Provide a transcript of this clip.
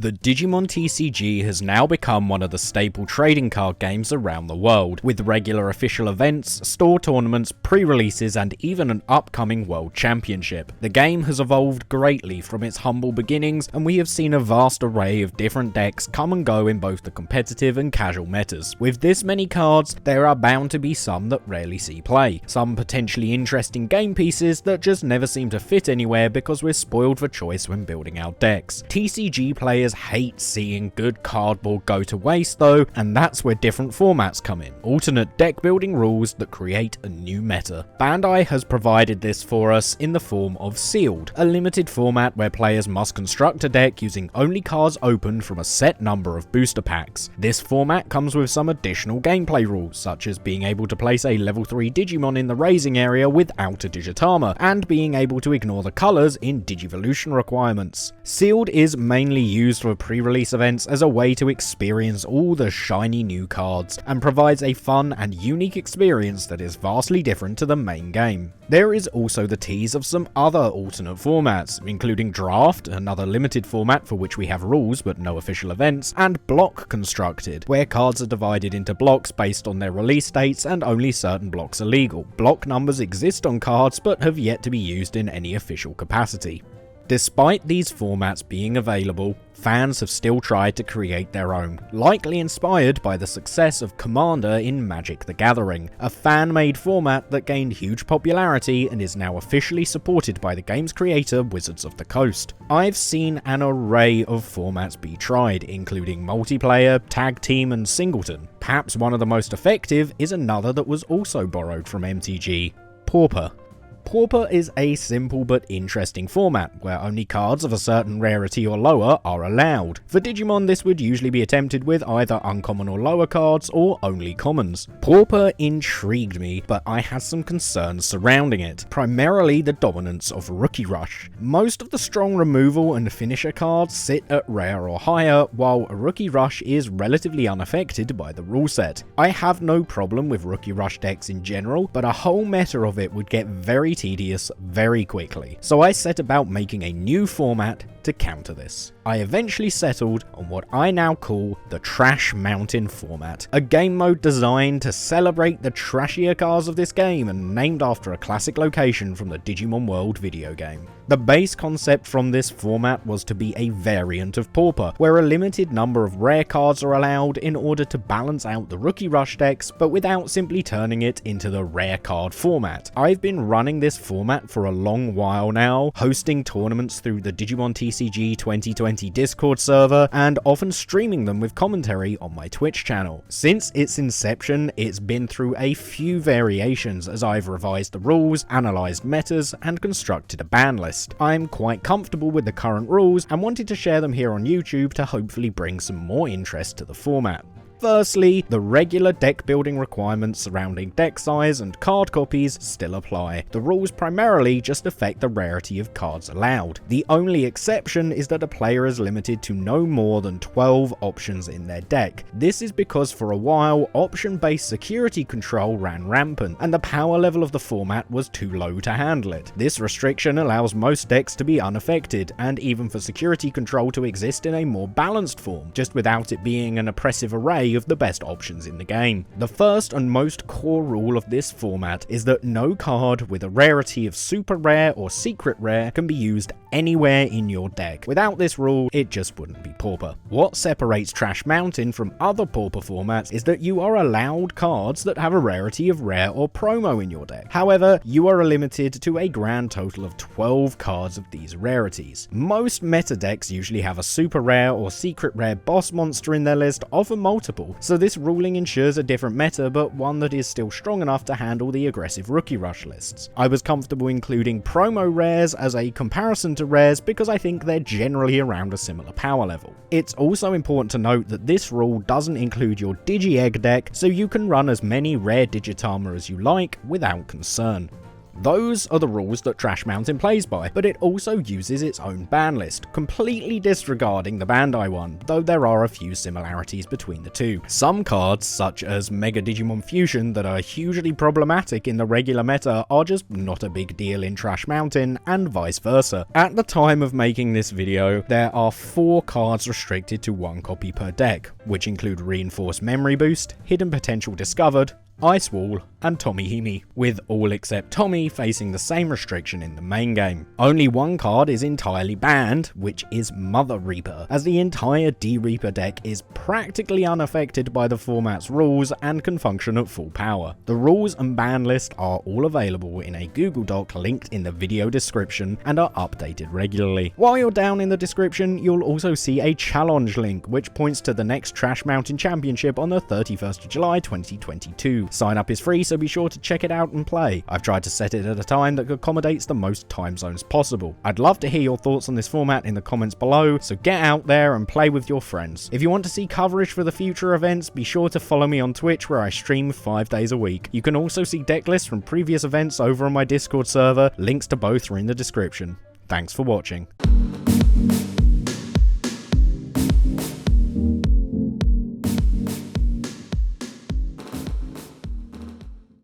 The Digimon TCG has now become one of the staple trading card games around the world, with regular official events, store tournaments, pre-releases, and even an upcoming World Championship. The game has evolved greatly from its humble beginnings, and we have seen a vast array of different decks come and go in both the competitive and casual metas. With this many cards, there are bound to be some that rarely see play, some potentially interesting game pieces that just never seem to fit anywhere because we're spoiled for choice when building our decks. TCG players hate seeing good cardboard go to waste though, and that's where different formats come in. Alternate deck building rules that create a new meta. Bandai has provided this for us in the form of Sealed, a limited format where players must construct a deck using only cards opened from a set number of booster packs. This format comes with some additional gameplay rules, such as being able to place a level 3 Digimon in the raising area without a Digitarma, and being able to ignore the colours in Digivolution requirements. Sealed is mainly used for pre-release events as a way to experience all the shiny new cards, and provides a fun and unique experience that is vastly different to the main game. There is also the tease of some other alternate formats, including Draft, another limited format for which we have rules but no official events, and Block Constructed, where cards are divided into blocks based on their release dates and only certain blocks are legal. Block numbers exist on cards but have yet to be used in any official capacity. Despite these formats being available, fans have still tried to create their own, likely inspired by the success of Commander in Magic the Gathering, a fan-made format that gained huge popularity and is now officially supported by the game's creator Wizards of the Coast. I've seen an array of formats be tried, including multiplayer, tag team, and singleton. Perhaps one of the most effective is another that was also borrowed from MTG, Pauper. Pauper is a simple but interesting format, where only cards of a certain rarity or lower are allowed. For Digimon, this would usually be attempted with either uncommon or lower cards, or only commons. Pauper intrigued me, but I had some concerns surrounding it, primarily the dominance of Rookie Rush. Most of the strong removal and finisher cards sit at rare or higher, while Rookie Rush is relatively unaffected by the rule set. I have no problem with Rookie Rush decks in general, but a whole meta of it would get very tedious very quickly, so I set about making a new format to counter this. I eventually settled on what I now call the Trash Mountain format, a game mode designed to celebrate the trashier cards of this game and named after a classic location from the Digimon World video game. The base concept from this format was to be a variant of Pauper, where a limited number of rare cards are allowed in order to balance out the Rookie Rush decks, but without simply turning it into the rare card format. I've been running this format for a long while now, hosting tournaments through the Digimon TCG 2020 Discord server, and often streaming them with commentary on my Twitch channel. Since its inception, it's been through a few variations as I've revised the rules, analysed metas, and constructed a ban list. I'm quite comfortable with the current rules and wanted to share them here on YouTube to hopefully bring some more interest to the format. Firstly, the regular deck building requirements surrounding deck size and card copies still apply. The rules primarily just affect the rarity of cards allowed. The only exception is that a player is limited to no more than 12 options in their deck. This is because for a while, option-based security control ran rampant, and the power level of the format was too low to handle it. This restriction allows most decks to be unaffected, and even for security control to exist in a more balanced form, just without it being an oppressive array of the best options in the game. The first and most core rule of this format is that no card with a rarity of super rare or secret rare can be used anywhere in your deck. Without this rule, it just wouldn't be Pauper. What separates Trash Mountain from other Pauper formats is that you are allowed cards that have a rarity of rare or promo in your deck. However, you are limited to a grand total of 12 cards of these rarities. Most meta decks usually have a super rare or secret rare boss monster in their list, often multiple, so this ruling ensures a different meta, but one that is still strong enough to handle the aggressive Rookie Rush lists. I was comfortable including promo rares as a comparison to rares because I think they're generally around a similar power level. It's also important to note that this rule doesn't include your Digi-Egg deck, so you can run as many rare Digitarma as you like without concern. Those are the rules that Trash Mountain plays by, but it also uses its own ban list, completely disregarding the Bandai one, though there are a few similarities between the two. Some cards, such as Mega Digimon Fusion, that are hugely problematic in the regular meta are just not a big deal in Trash Mountain, and vice versa. At the time of making this video, there are 4 cards restricted to 1 copy per deck, which include Reinforced Memory Boost, Hidden Potential Discovered, Ice Wall, and Tommy Himi, with all except Tommy facing the same restriction in the main game. Only 1 card is entirely banned, which is Mother Reaper, as the entire D-Reaper deck is practically unaffected by the format's rules and can function at full power. The rules and ban list are all available in a Google Doc linked in the video description and are updated regularly. While you're down in the description, you'll also see a challenge link, which points to the next Trash Mountain Championship on the 31st of July 2022. Sign up is free, so be sure to check it out and play. I've tried to set it at a time that accommodates the most time zones possible. I'd love to hear your thoughts on this format in the comments below, so get out there and play with your friends. If you want to see coverage for the future events, be sure to follow me on Twitch, where I stream 5 days a week. You can also see deck lists from previous events over on my Discord server. Links to both are in the description. Thanks for watching.